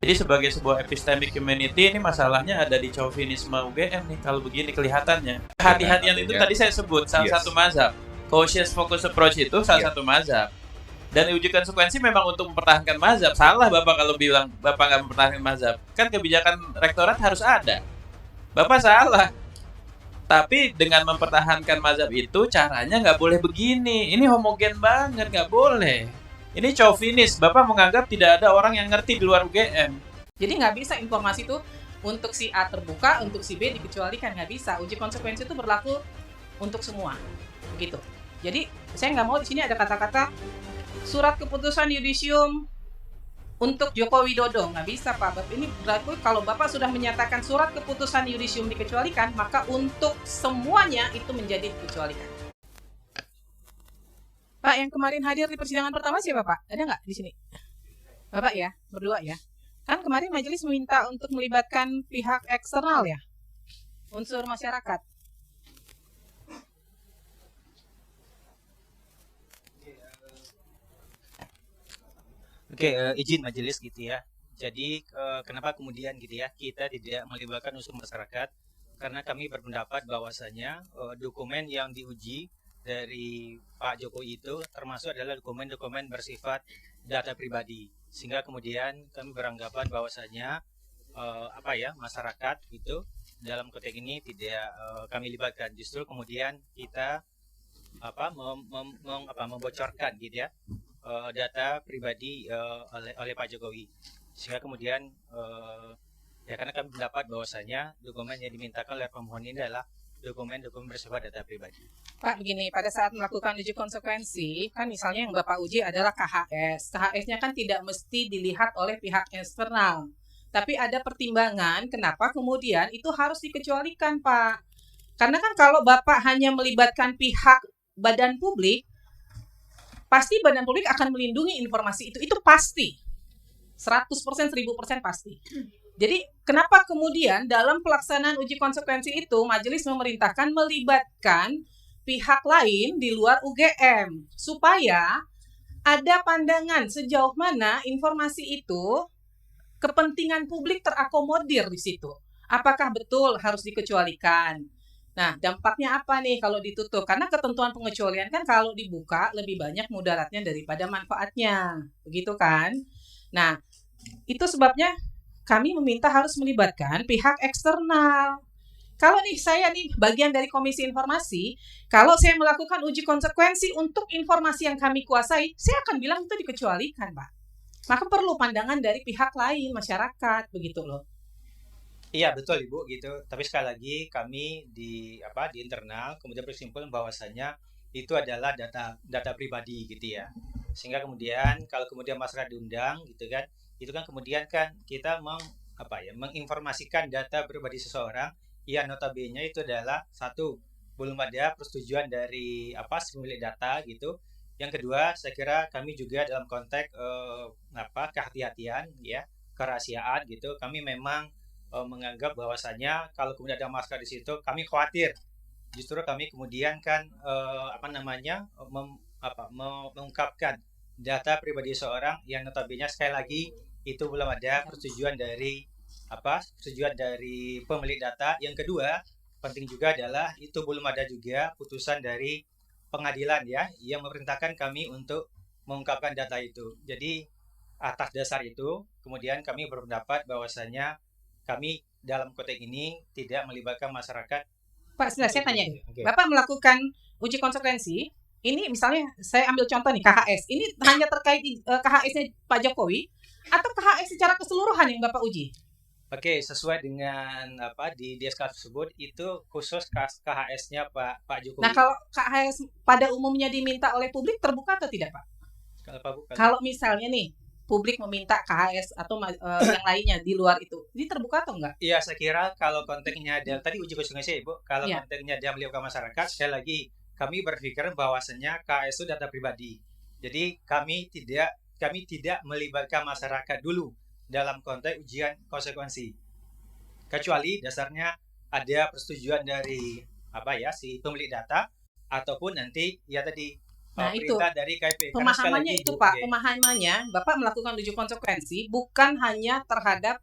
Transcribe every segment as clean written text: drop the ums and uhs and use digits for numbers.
Jadi sebagai sebuah epistemic community ini masalahnya ada di chauvinisme UGM nih kalau begini kelihatannya. Hati-hatian itu tadi saya sebut salah satu mazhab. Cautious focus approach itu salah satu mazhab. Dan uji konsekuensi memang untuk mempertahankan mazhab. Salah Bapak kalau bilang Bapak nggak mempertahankan mazhab. Kan kebijakan rektorat harus ada. Bapak salah. Tapi dengan mempertahankan mazhab itu caranya nggak boleh begini. Ini homogen banget, nggak boleh. Ini chauvinis. Bapak menganggap tidak ada orang yang ngerti di luar UGM. Jadi nggak bisa informasi itu untuk si A terbuka, untuk si B dikecualikan. Nggak bisa. Uji konsekuensi itu berlaku untuk semua. Begitu. Jadi saya nggak mau di sini ada kata-kata surat keputusan yudisium untuk Joko Widodo. Nggak bisa Pak. Ini berarti kalau Bapak sudah menyatakan surat keputusan yudisium dikecualikan, maka untuk semuanya itu menjadi dikecualikan. Pak, yang kemarin hadir di persidangan pertama siapa Pak? Ada nggak di sini? Bapak ya, berdua ya. Kan kemarin majelis meminta untuk melibatkan pihak eksternal ya, unsur masyarakat. Oke, izin majelis gitu ya. Jadi kenapa kemudian gitu ya kita tidak melibatkan unsur masyarakat? Karena kami berpendapat bahwasanya dokumen yang diuji dari Pak Jokowi itu termasuk adalah dokumen-dokumen bersifat data pribadi, sehingga kemudian kami beranggapan bahwasanya masyarakat itu dalam konteks ini tidak kami libatkan. Justru kemudian kita membocorkan gitu ya data pribadi oleh Pak Jokowi, sehingga kemudian karena kami mendapat bahwasanya dokumen yang dimintakan oleh pemohon ini adalah dokumen-dokumen bersifat data pribadi. Pak, begini, pada saat melakukan uji konsekuensi, kan misalnya yang Bapak uji adalah KHS. KHS-nya kan tidak mesti dilihat oleh pihak eksternal. Tapi ada pertimbangan kenapa kemudian itu harus dikecualikan, Pak. Karena kan kalau Bapak hanya melibatkan pihak badan publik, pasti badan publik akan melindungi informasi itu pasti. 100%, 1000% pasti. Jadi kenapa kemudian dalam pelaksanaan uji konsekuensi itu majelis memerintahkan melibatkan pihak lain di luar UGM supaya ada pandangan sejauh mana informasi itu kepentingan publik terakomodir di situ. Apakah betul harus dikecualikan? Nah, dampaknya apa nih kalau ditutup? Karena ketentuan pengecualian kan kalau dibuka lebih banyak mudaratnya daripada manfaatnya. Begitu kan? Nah, itu sebabnya kami meminta harus melibatkan pihak eksternal. Kalau nih saya nih bagian dari Komisi Informasi, kalau saya melakukan uji konsekuensi untuk informasi yang kami kuasai, saya akan bilang itu dikecualikan, Pak. Maka perlu pandangan dari pihak lain, masyarakat, begitu loh. Iya betul Ibu gitu. Tapi sekali lagi kami di internal kemudian berkesimpulan bahwasanya itu adalah data pribadi gitu ya. Sehingga kemudian kalau kemudian masyarakat diundang gitu kan, itu kan kemudian kan kita menginformasikan data pribadi seseorang yang notabene itu adalah satu, belum ada persetujuan dari si pemilik data gitu. Yang kedua, saya kira kami juga dalam konteks kehati-hatian ya, kerahasiaan gitu. Kami memang menganggap bahwasanya kalau kemudian ada masker di situ, kami khawatir. Justru kami kemudian kan mengungkapkan data pribadi seorang yang notabene sekali lagi itu belum ada persetujuan dari pemilik data. Yang kedua, penting juga adalah itu belum ada juga putusan dari pengadilan ya yang memerintahkan kami untuk mengungkapkan data itu. Jadi atas dasar itu kemudian kami berpendapat bahwasanya kami dalam konteks ini tidak melibatkan masyarakat. Pak, saya tanya, Bapak melakukan uji konsekuensi, ini misalnya saya ambil contoh nih KHS, ini hanya terkait KHS-nya Pak Jokowi atau KHS secara keseluruhan yang Bapak uji? Oke, sesuai dengan di DSK tersebut itu khusus KHS-nya Pak Jokowi. Nah, kalau KHS pada umumnya diminta oleh publik terbuka atau tidak, Pak? Kalau misalnya nih publik meminta KHS atau yang lainnya di luar itu, ini terbuka atau enggak? Iya, saya kira kalau konteksnya tadi uji konsekuensi Ibu, kalau konteksnya dia melibatkan masyarakat, sekali lagi kami berpikir bahwasanya KHS itu data pribadi. Jadi kami tidak melibatkan masyarakat dulu dalam konteks ujian konsekuensi. Kecuali dasarnya ada persetujuan dari si pemilik data ataupun nanti ya tadi Nah, itu perintah dari KIP. Karena sekali pemahamannya lagi, itu Bu, Pak, oke. pemahamannya Bapak melakukan uji konsekuensi bukan hanya terhadap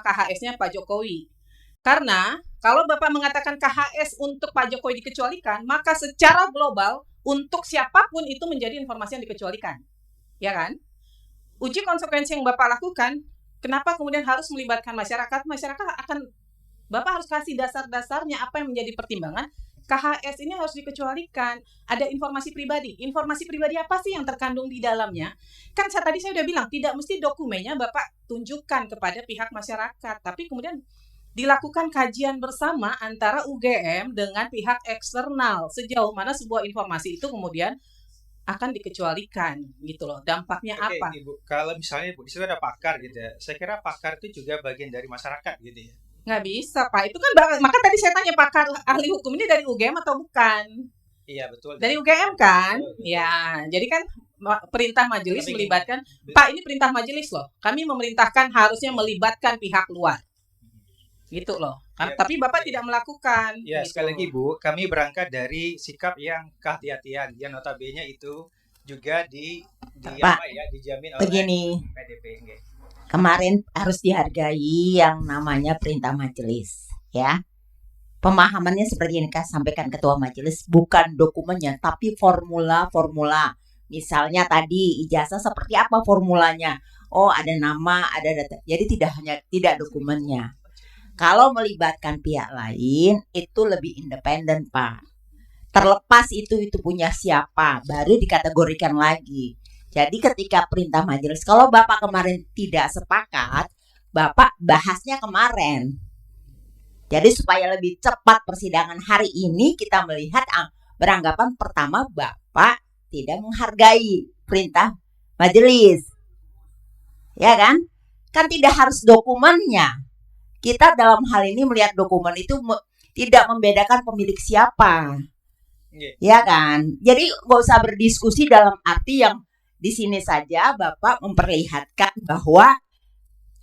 KHS-nya Pak Jokowi. Karena kalau Bapak mengatakan KHS untuk Pak Jokowi dikecualikan, maka secara global untuk siapapun itu menjadi informasi yang dikecualikan. Ya kan? Uji konsekuensi yang Bapak lakukan, kenapa kemudian harus melibatkan masyarakat? Masyarakat akan, Bapak harus kasih dasar-dasarnya apa yang menjadi pertimbangan. KHS ini harus dikecualikan. Ada informasi pribadi. Informasi pribadi apa sih yang terkandung di dalamnya? Kan tadi saya udah bilang, tidak mesti dokumennya Bapak tunjukkan kepada pihak masyarakat. Tapi kemudian dilakukan kajian bersama antara UGM dengan pihak eksternal. Sejauh mana sebuah informasi itu kemudian akan dikecualikan gitu loh. Dampaknya Oke, apa? Ibu. Kalau misalnya Ibu, di situ ada pakar gitu ya. Saya kira pakar itu juga bagian dari masyarakat gitu ya. Nggak bisa Pak, itu kan maka tadi saya tanya pakar ahli hukum ini dari UGM atau bukan? Iya, betul. Dari UGM kan? Betul, betul. Ya, jadi kan perintah majelis Tapi melibatkan, Pak ini perintah majelis loh. Kami memerintahkan harusnya melibatkan pihak luar. Gitu loh. Ya, Tapi Bapak tidak melakukan. Ya, gitu. sekali lagi Bu, kami berangkat dari sikap yang kehati-hatian, yang notabene itu juga Pak, dijamin oleh begini, PDP. Nggih. kemarin harus dihargai yang namanya perintah majelis, ya. Pemahamannya seperti yang sampaikan Ketua Majelis, bukan dokumennya, tapi formula-formula. Misalnya tadi ijazah seperti apa formulanya? Oh, ada nama, ada data. Jadi tidak dokumennya. Kalau melibatkan pihak lain, itu lebih independen, Pak. Terlepas itu punya siapa, baru dikategorikan lagi. Jadi ketika perintah majelis, kalau Bapak kemarin tidak sepakat, Bapak bahasnya kemarin. Jadi supaya lebih cepat persidangan hari ini, kita melihat beranggapan pertama Bapak tidak menghargai perintah majelis. Ya kan? Kan tidak harus dokumennya. Kita dalam hal ini melihat dokumen itu tidak membedakan pemilik siapa. Ya kan? Jadi nggak usah berdiskusi dalam arti yang di sini saja Bapak memperlihatkan bahwa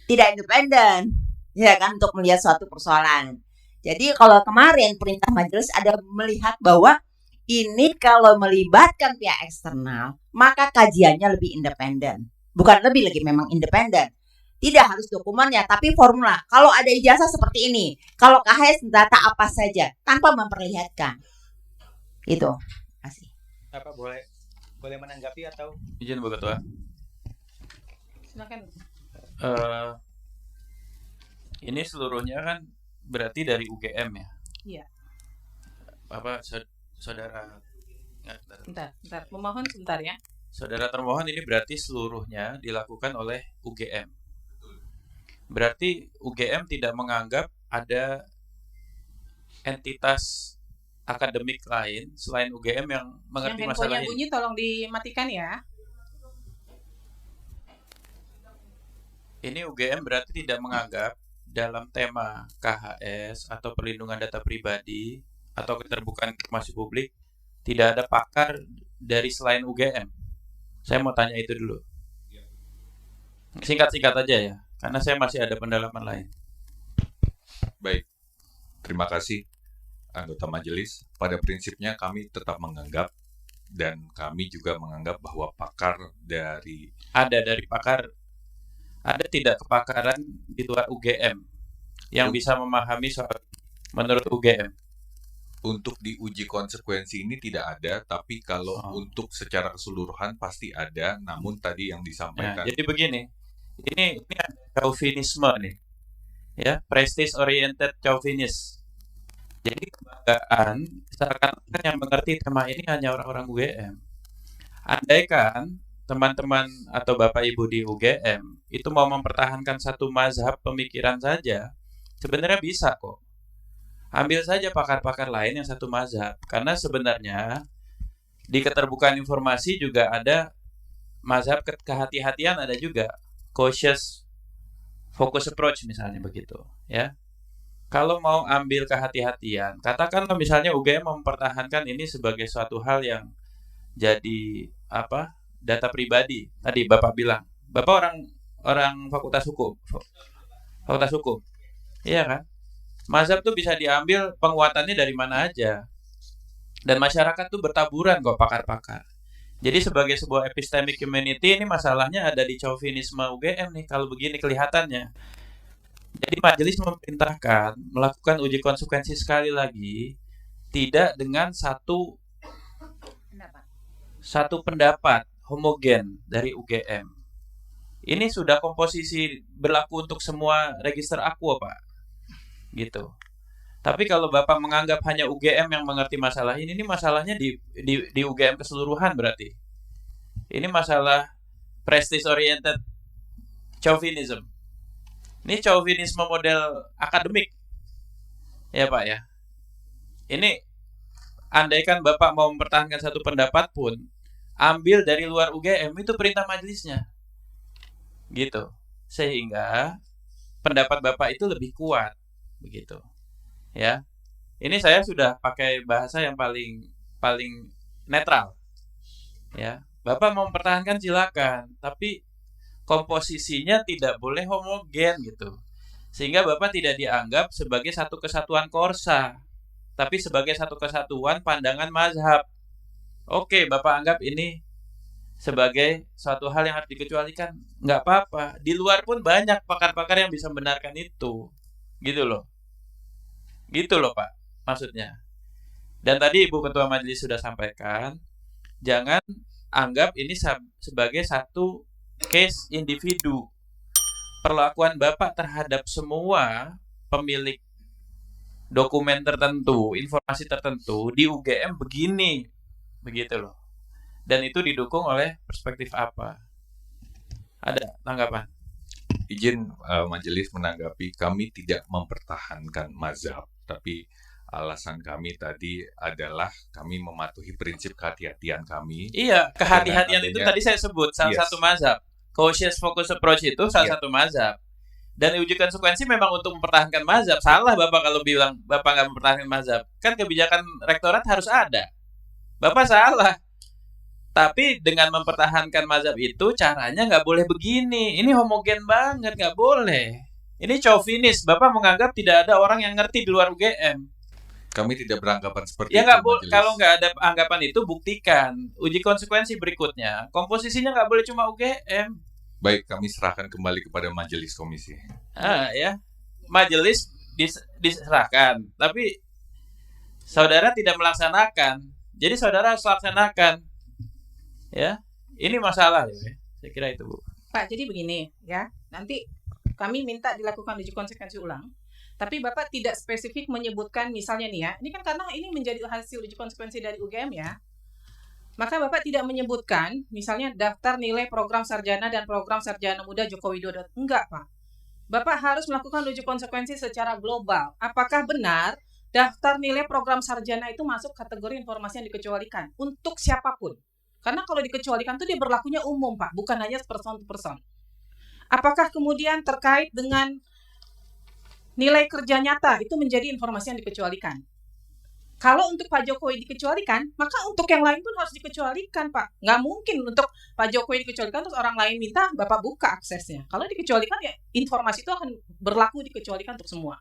tidak independen, ya kan, untuk melihat suatu persoalan. Jadi kalau kemarin perintah majelis ada melihat bahwa ini kalau melibatkan pihak eksternal, maka kajiannya lebih independen. Bukan lebih lagi, memang independen. Tidak harus dokumennya, tapi formula. Kalau ada ijazah seperti ini, kalau KHS data apa saja, tanpa memperlihatkan. Itu. Kasih. Apa boleh menanggapi atau Izin Bu Ketua. Silakan. Ini seluruhnya kan berarti dari UGM ya? Iya. Apa saudara? Bentar. Memohon sebentar ya. Saudara termohon, ini berarti seluruhnya dilakukan oleh UGM. Berarti UGM tidak menganggap ada entitas akademik lain selain UGM yang mengerti Yang masalah handphonenya ini. bunyi tolong dimatikan ya. Ini UGM berarti tidak menganggap dalam tema KHS atau perlindungan data pribadi atau keterbukaan informasi publik tidak ada pakar dari selain UGM. Saya mau tanya itu dulu. Singkat-singkat aja ya, karena saya masih ada pendalaman lain. Baik, terima kasih anggota majelis. Pada prinsipnya kami tetap menganggap dan kami juga menganggap bahwa pakar dari pakar, ada tidak kepakaran di luar UGM yang bisa memahami soal menurut UGM? Untuk diuji konsekuensi ini tidak ada, tapi kalau untuk secara keseluruhan pasti ada. Namun tadi yang disampaikan. Jadi begini, ini ada chauvinisme nih, ya, prestige oriented chauvinis. Jadi kebanggaan seakan-akan yang mengerti tema ini hanya orang-orang UGM. Andaikan teman-teman atau Bapak Ibu di UGM itu mau mempertahankan satu mazhab pemikiran saja, sebenarnya bisa kok. Ambil saja pakar-pakar lain yang satu mazhab. Karena sebenarnya di keterbukaan informasi juga ada mazhab kehati-hatian, ada juga cautious focus approach misalnya begitu, ya. Kalau mau ambil kehati-hatian, katakanlah misalnya UGM mempertahankan ini sebagai suatu hal yang jadi data pribadi. Tadi Bapak bilang, Bapak orang fakultas hukum. Iya kan? Mazhab tuh bisa diambil penguatannya dari mana aja. Dan masyarakat tuh bertaburan kok pakar-pakar. Jadi sebagai sebuah epistemic community ini masalahnya ada di chauvinisme UGM nih kalau begini kelihatannya. Jadi majelis memerintahkan melakukan uji konsekuensi sekali lagi tidak dengan satu pendapat homogen dari UGM. Ini sudah komposisi berlaku untuk semua register aqua, Pak. Gitu. Tapi kalau Bapak menganggap hanya UGM yang mengerti masalah ini masalahnya di UGM keseluruhan berarti. Ini masalah prestige oriented chauvinism. Ini chauvinisme model akademik. Ya, Pak ya. Ini andaikan Bapak mau mempertahankan satu pendapat pun, ambil dari luar UGM itu perintah majelisnya. Gitu. Sehingga pendapat Bapak itu lebih kuat begitu. Ya. Ini saya sudah pakai bahasa yang paling netral. Ya. Bapak mau mempertahankan silakan, tapi komposisinya tidak boleh homogen gitu. Sehingga Bapak tidak dianggap sebagai satu kesatuan korsa, tapi sebagai satu kesatuan pandangan mazhab. Oke, Bapak anggap ini sebagai suatu hal yang harus dikecualikan, nggak apa-apa. Di luar pun banyak pakar-pakar yang bisa membenarkan itu, gitu loh Pak, maksudnya. Dan tadi Ibu Ketua Majelis sudah sampaikan, jangan anggap ini sebagai satu case individu. Perlakuan Bapak terhadap semua pemilik dokumen tertentu, informasi tertentu di UGM begini, begitu loh. Dan itu didukung oleh perspektif apa? Ada tanggapan? Izin majelis menanggapi, kami tidak mempertahankan mazhab, tapi alasan kami tadi adalah kami mematuhi prinsip kehati-hatian kami. Iya, kehati-hatian itu tadi saya sebut salah satu mazhab. Cautious focus approach itu salah satu mazhab. Dan uji konsekuensi memang untuk mempertahankan mazhab. Salah Bapak kalau bilang Bapak nggak mempertahankan mazhab. Kan kebijakan rektorat harus ada. Bapak salah. Tapi dengan mempertahankan mazhab itu caranya nggak boleh begini. Ini homogen banget, nggak boleh. Ini chauvinis. Bapak menganggap tidak ada orang yang ngerti di luar UGM. Kami tidak beranggapan seperti ya itu. Kalau nggak ada anggapan itu, buktikan. Uji konsekuensi berikutnya, komposisinya nggak boleh cuma UGM. Baik, kami serahkan kembali kepada majelis komisi. Ya, majelis diserahkan, tapi saudara tidak melaksanakan. Jadi saudara harus laksanakan. Ya, ini masalah ya. Saya kira itu, Bu. Pak, jadi begini ya. Nanti kami minta dilakukan uji konsekuensi ulang. Tapi Bapak tidak spesifik menyebutkan misalnya nih ya. Ini kan karena ini menjadi hasil uji konsekuensi dari UGM ya. Maka Bapak tidak menyebutkan misalnya daftar nilai program sarjana dan program sarjana muda Joko Widodo. Enggak, Pak. Bapak harus melakukan uji konsekuensi secara global. Apakah benar daftar nilai program sarjana itu masuk kategori informasi yang dikecualikan untuk siapapun? Karena kalau dikecualikan itu dia berlakunya umum, Pak, bukan hanya person to person. Apakah kemudian terkait dengan nilai kerja nyata itu menjadi informasi yang dikecualikan? Kalau untuk Pak Jokowi dikecualikan, maka untuk yang lain pun harus dikecualikan, Pak. Nggak mungkin untuk Pak Jokowi dikecualikan terus orang lain minta Bapak buka aksesnya. Kalau dikecualikan ya informasi itu akan berlaku dikecualikan untuk semua.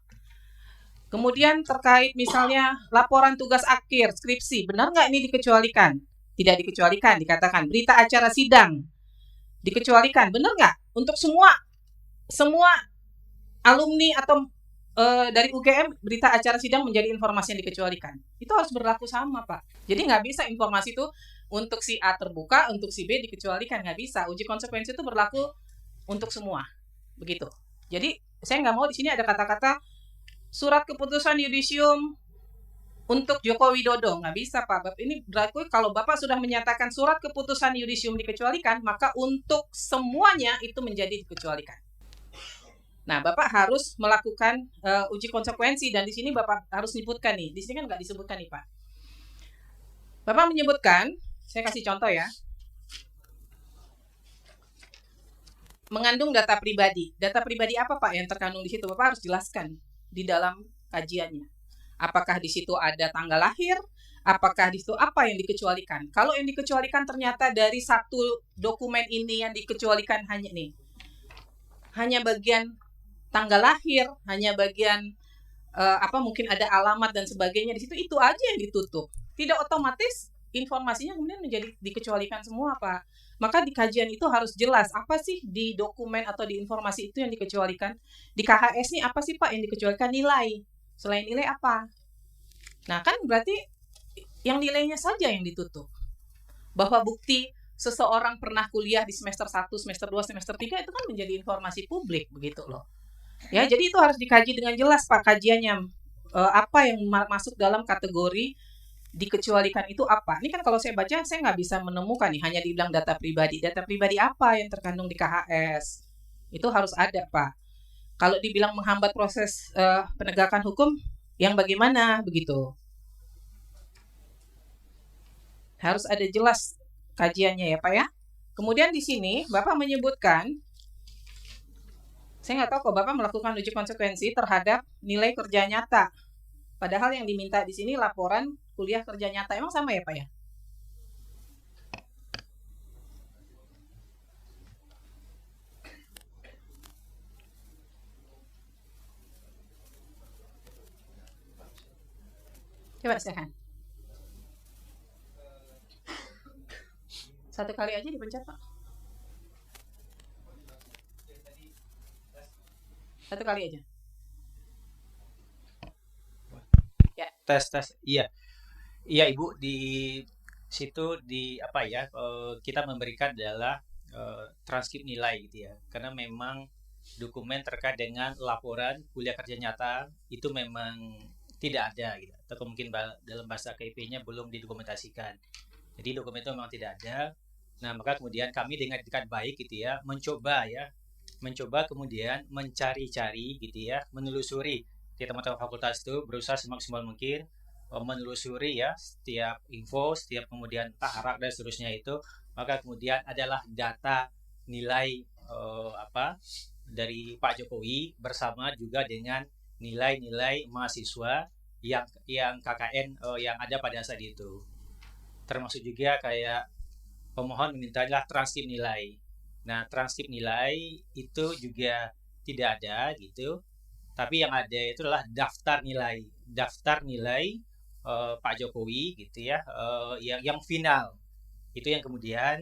Kemudian terkait misalnya laporan tugas akhir, skripsi, benar nggak ini dikecualikan? Tidak dikecualikan, dikatakan berita acara sidang dikecualikan, benar nggak? Untuk semua alumni atau dari UGM berita acara sidang menjadi informasi yang dikecualikan. Itu harus berlaku sama, Pak. Jadi nggak bisa informasi itu untuk si A terbuka, untuk si B dikecualikan, nggak bisa. Uji konsekuensi itu berlaku untuk semua, begitu. Jadi saya nggak mau di sini ada kata-kata surat keputusan yudisium untuk Joko Widodo, nggak bisa, Pak. Ini berlaku kalau Bapak sudah menyatakan surat keputusan yudisium dikecualikan, maka untuk semuanya itu menjadi dikecualikan. Nah, Bapak harus melakukan uji konsekuensi dan di sini Bapak harus menyebutkan nih. Di sini kan nggak disebutkan nih, Pak. Bapak menyebutkan, saya kasih contoh ya. Mengandung data pribadi. Data pribadi apa, Pak, yang terkandung di situ? Bapak harus jelaskan di dalam kajiannya. Apakah di situ ada tanggal lahir? Apakah di situ apa yang dikecualikan? Kalau yang dikecualikan ternyata dari satu dokumen ini yang dikecualikan hanya bagian tanggal lahir, hanya bagian mungkin ada alamat dan sebagainya di situ, itu aja yang ditutup. tidak otomatis informasinya kemudian menjadi dikecualikan semua, Pak. Maka di kajian itu harus jelas apa sih di dokumen atau di informasi itu yang dikecualikan. Di KHS nih apa sih Pak yang dikecualikan? Nilai. Selain nilai apa? Nah kan berarti yang nilainya saja yang ditutup. Bahwa bukti seseorang pernah kuliah di semester 1, semester 2, semester 3 itu kan menjadi informasi publik begitu loh. Ya, jadi itu harus dikaji dengan jelas Pak kajiannya. Apa yang masuk dalam kategori dikecualikan itu apa? Ini kan kalau saya baca saya nggak bisa menemukan nih, hanya dibilang data pribadi. Data pribadi apa yang terkandung di KHS? Itu harus ada Pak. Kalau dibilang menghambat proses penegakan hukum, yang bagaimana begitu? Harus ada jelas kajiannya ya Pak ya. Kemudian di sini Bapak menyebutkan, saya nggak tahu kok Bapak melakukan uji konsekuensi terhadap nilai kerja nyata. Padahal yang diminta di sini laporan kuliah kerja nyata. Emang sama ya Pak ya? Coba silakan. Satu kali aja dipencet Pak. Satu kali aja. Tes. Iya Ibu, di situ kita memberikan adalah transkrip nilai gitu ya, karena memang dokumen terkait dengan laporan kuliah kerja nyata itu memang tidak ada gitu, atau mungkin dalam bahasa KIP-nya belum didokumentasikan. Jadi dokumen itu memang tidak ada. Nah maka kemudian kami dengan etikat baik gitu ya mencoba kemudian mencari-cari gitu ya, menelusuri di teman-teman fakultas itu, berusaha semaksimal mungkin menelusuri ya setiap info, setiap kemudian taharak dan seterusnya itu. Maka kemudian adalah data nilai dari Pak Jokowi bersama juga dengan nilai-nilai mahasiswa yang KKN yang ada pada saat itu. Termasuk juga kayak pemohon memintalah transkrip nilai. Nah, transkrip nilai itu juga tidak ada gitu. Tapi yang ada itu adalah daftar nilai Pak Jokowi gitu ya, yang final itu yang kemudian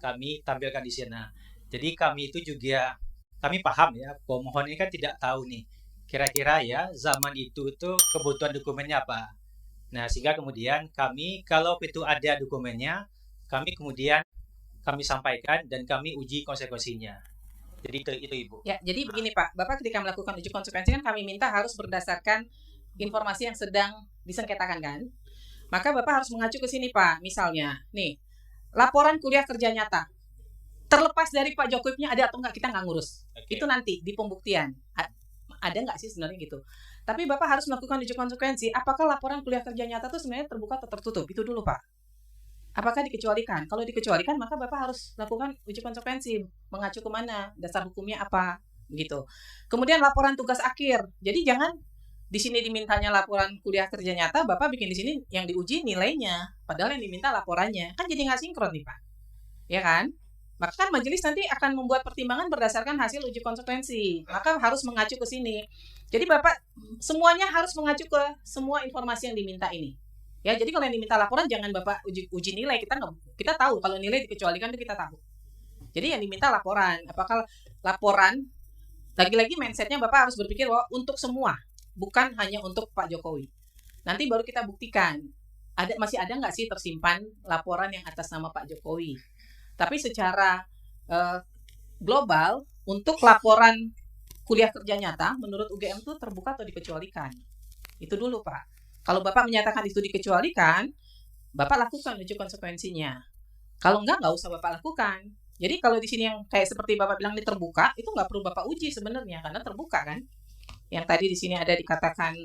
kami tampilkan di sana. Jadi kami itu juga kami paham ya, pemohon ini kan tidak tahu nih kira-kira ya zaman itu kebutuhan dokumennya apa. Nah sehingga kemudian kami kalau itu ada dokumennya, kami sampaikan dan kami uji konsekuensinya. Jadi itu Ibu. Ya, jadi begini Pak, Bapak ketika melakukan uji konsekuensi kan kami minta harus berdasarkan informasi yang sedang disengketakan kan. Maka Bapak harus mengacu ke sini Pak. Misalnya, nih, laporan kuliah kerja nyata. Terlepas dari Pak Jokowi-nya ada atau enggak, kita nggak ngurus. Okay. Itu nanti di pembuktian. Ada nggak sih sebenarnya gitu. Tapi Bapak harus melakukan uji konsekuensi. Apakah laporan kuliah kerja nyata itu sebenarnya terbuka atau tertutup? Itu dulu Pak. Apakah dikecualikan? Kalau dikecualikan, maka Bapak harus lakukan uji konsekuensi. Mengacu ke mana? Dasar hukumnya apa? Begitu. Kemudian laporan tugas akhir. Jadi jangan di sini dimintanya laporan kuliah kerja nyata, Bapak bikin di sini yang diuji nilainya. Padahal yang diminta laporannya. Kan jadi nggak sinkron nih Pak. Ya kan? Maka kan majelis nanti akan membuat pertimbangan berdasarkan hasil uji konsekuensi. Maka harus mengacu ke sini. Jadi Bapak semuanya harus mengacu ke semua informasi yang diminta ini. Ya, jadi kalau yang diminta laporan jangan Bapak uji nilai, kita tahu kalau nilai dikecualikan itu kita tahu. Jadi yang diminta laporan, apakah laporan lagi-lagi mindsetnya Bapak harus berpikir bahwa untuk semua, bukan hanya untuk Pak Jokowi. Nanti baru kita buktikan masih ada nggak sih tersimpan laporan yang atas nama Pak Jokowi. Tapi secara global untuk laporan kuliah kerja nyata menurut UGM itu terbuka atau dikecualikan. Itu dulu Pak. Kalau Bapak menyatakan itu dikecualikan, Bapak lakukan uji konsekuensinya. Kalau nggak usah Bapak lakukan. Jadi kalau di sini yang kayak seperti Bapak bilang ini terbuka, itu nggak perlu Bapak uji sebenarnya karena terbuka kan. Yang tadi di sini ada dikatakan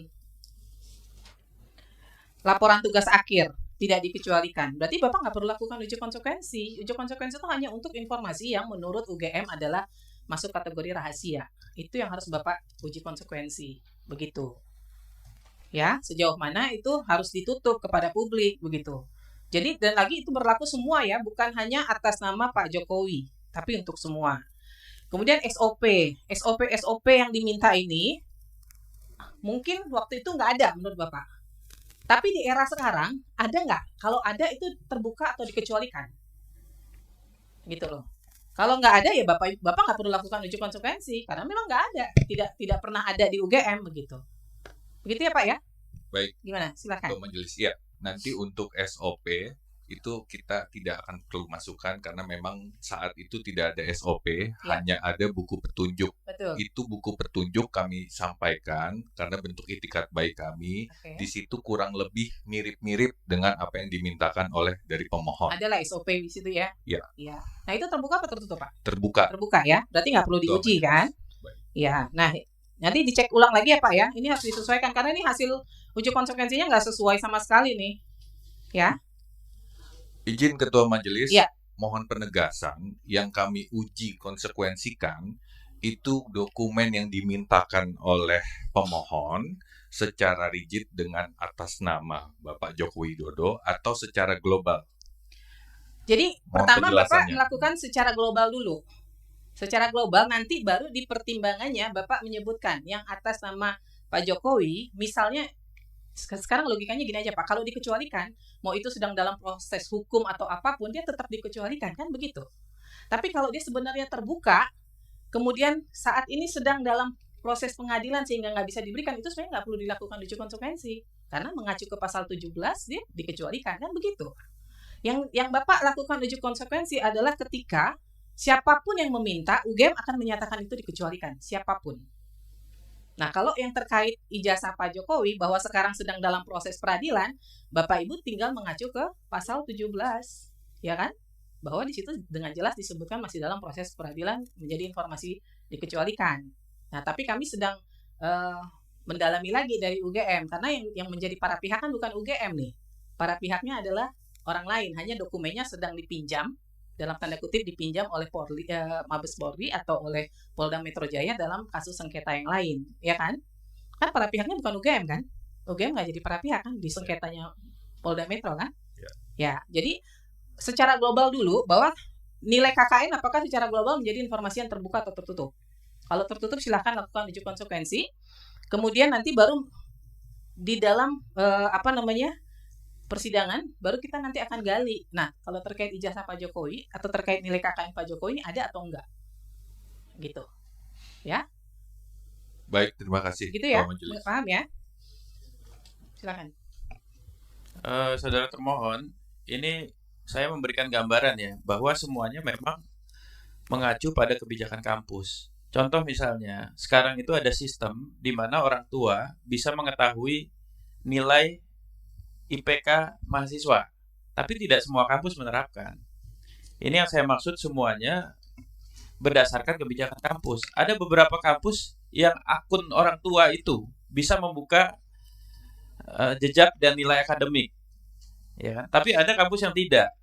laporan tugas akhir tidak dikecualikan. Berarti Bapak nggak perlu lakukan uji konsekuensi. Uji konsekuensi itu hanya untuk informasi yang menurut UGM adalah masuk kategori rahasia. Itu yang harus Bapak uji konsekuensi. Begitu. Ya, sejauh mana itu harus ditutup kepada publik begitu. Jadi dan lagi itu berlaku semua ya, bukan hanya atas nama Pak Jokowi, tapi untuk semua. Kemudian SOP yang diminta ini mungkin waktu itu nggak ada menurut Bapak. Tapi di era sekarang ada nggak? Kalau ada itu terbuka atau dikecualikan, gitu loh. Kalau nggak ada ya bapak nggak perlu lakukan uji konsekuensi karena memang nggak ada, tidak pernah ada di UGM begitu ya Pak ya? Baik. Gimana? Silakan. Ketua Majelis, ya. Nanti untuk SOP itu kita tidak akan perlu masukkan karena memang saat itu tidak ada SOP, hanya ada buku petunjuk. Betul. Itu buku petunjuk kami sampaikan karena bentuk itikat baik kami. Di situ kurang lebih mirip-mirip dengan apa yang dimintakan oleh dari pemohon. Adalah SOP di situ ya? Iya. Nah itu terbuka apa tertutup Pak? Terbuka. Terbuka ya, berarti nggak perlu diuji kan? Iya. Nah nanti dicek ulang lagi ya Pak ya. Ini harus disesuaikan karena ini hasil uji konsekuensinya nggak sesuai sama sekali nih, ya. Izin Ketua Majelis, mohon penegasan yang kami uji konsekuensikan itu dokumen yang dimintakan oleh pemohon secara rigid dengan atas nama Bapak Joko Widodo atau secara global. Jadi pertama Bapak melakukan secara global dulu. Secara global nanti baru di pertimbangannya Bapak menyebutkan yang atas nama Pak Jokowi, misalnya sekarang logikanya gini aja Pak, kalau dikecualikan, mau itu sedang dalam proses hukum atau apapun, dia tetap dikecualikan, kan begitu. Tapi kalau dia sebenarnya terbuka, kemudian saat ini sedang dalam proses pengadilan sehingga nggak bisa diberikan, itu sebenarnya nggak perlu dilakukan uji konsekuensi. Karena mengacu ke pasal 17, dia dikecualikan, kan begitu. Yang Bapak lakukan uji konsekuensi adalah ketika siapapun yang meminta, UGM akan menyatakan itu dikecualikan, siapapun. Nah, kalau yang terkait ijazah Pak Jokowi bahwa sekarang sedang dalam proses peradilan, Bapak Ibu tinggal mengacu ke pasal 17, ya kan? Bahwa di situ dengan jelas disebutkan masih dalam proses peradilan menjadi informasi dikecualikan. Nah, tapi kami sedang mendalami lagi dari UGM karena yang menjadi para pihak kan bukan UGM nih. Para pihaknya adalah orang lain, hanya dokumennya sedang dipinjam dalam tanda kutip dipinjam oleh Mabes Polri atau oleh Polda Metro Jaya dalam kasus sengketa yang lain, ya kan? Kan para pihaknya bukan UGM kan? UGM nggak jadi para pihak kan di sengketanya Polda Metro kan? Ya, jadi secara global dulu bahwa nilai KKN apakah secara global menjadi informasi yang terbuka atau tertutup? Kalau tertutup silahkan lakukan uji konsekuensi. Kemudian nanti baru di dalam persidangan baru kita nanti akan gali. Nah, kalau terkait ijazah Pak Jokowi atau terkait nilai KKN Pak Jokowi ini ada atau enggak? Gitu. Ya. Baik, terima kasih. Gitu ya. Paham ya? Silakan. Saudara termohon, ini saya memberikan gambaran ya bahwa semuanya memang mengacu pada kebijakan kampus. Contoh misalnya, sekarang itu ada sistem di mana orang tua bisa mengetahui nilai IPK mahasiswa, tapi tidak semua kampus menerapkan. Ini yang saya maksud semuanya berdasarkan kebijakan kampus. Ada beberapa kampus yang akun orang tua itu bisa membuka jejak dan nilai akademik, ya kan? Tapi ada kampus yang tidak.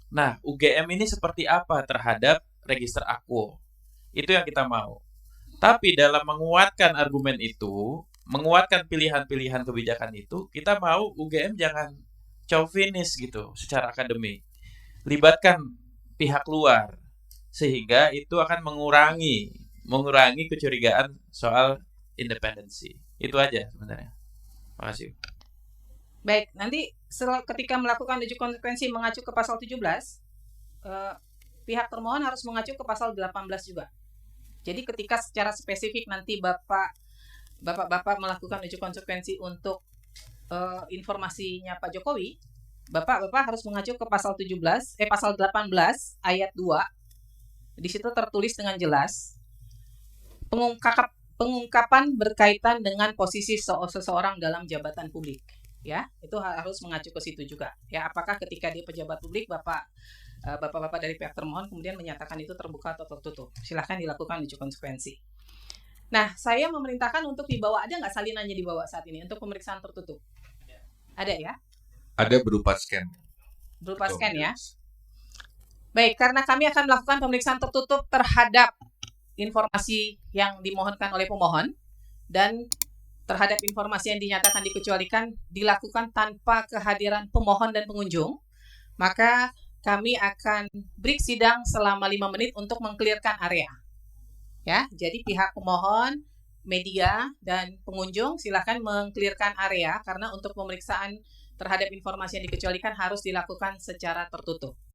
Nah, UGM ini seperti apa terhadap register akwo? Itu yang kita mau. Tapi dalam menguatkan argumen itu, menguatkan pilihan-pilihan kebijakan itu, kita mau UGM jangan chauvinis gitu secara akademik. Libatkan pihak luar sehingga itu akan mengurangi kecurigaan soal independensi. Itu aja sebenarnya. Terima kasih. Baik, nanti ketika melakukan uji konsekuensi mengacu ke pasal 17, pihak termohon harus mengacu ke pasal 18 juga. Jadi ketika secara spesifik nanti Bapak melakukan uji konsekuensi untuk informasinya Pak Jokowi, Bapak harus mengacu ke pasal 18 ayat 2. Di situ tertulis dengan jelas pengungkapan berkaitan dengan posisi seseorang dalam jabatan publik. Ya, itu harus mengacu ke situ juga. Ya, apakah ketika dia pejabat publik Bapak-bapak dari pihak termohon kemudian menyatakan itu terbuka atau tertutup. Silahkan dilakukan uji konsekuensi. Nah, saya memerintahkan untuk dibawa, ada nggak salinannya dibawa saat ini untuk pemeriksaan tertutup? Ada ya? Ada berupa scan. Berupa scan ya? Baik, karena kami akan melakukan pemeriksaan tertutup terhadap informasi yang dimohonkan oleh pemohon dan terhadap informasi yang dinyatakan dikecualikan dilakukan tanpa kehadiran pemohon dan pengunjung, maka kami akan break sidang selama 5 menit untuk meng-clearkan area. Ya, jadi pihak pemohon media dan pengunjung silakan mengklirkan area karena untuk pemeriksaan terhadap informasi yang dikecualikan harus dilakukan secara tertutup.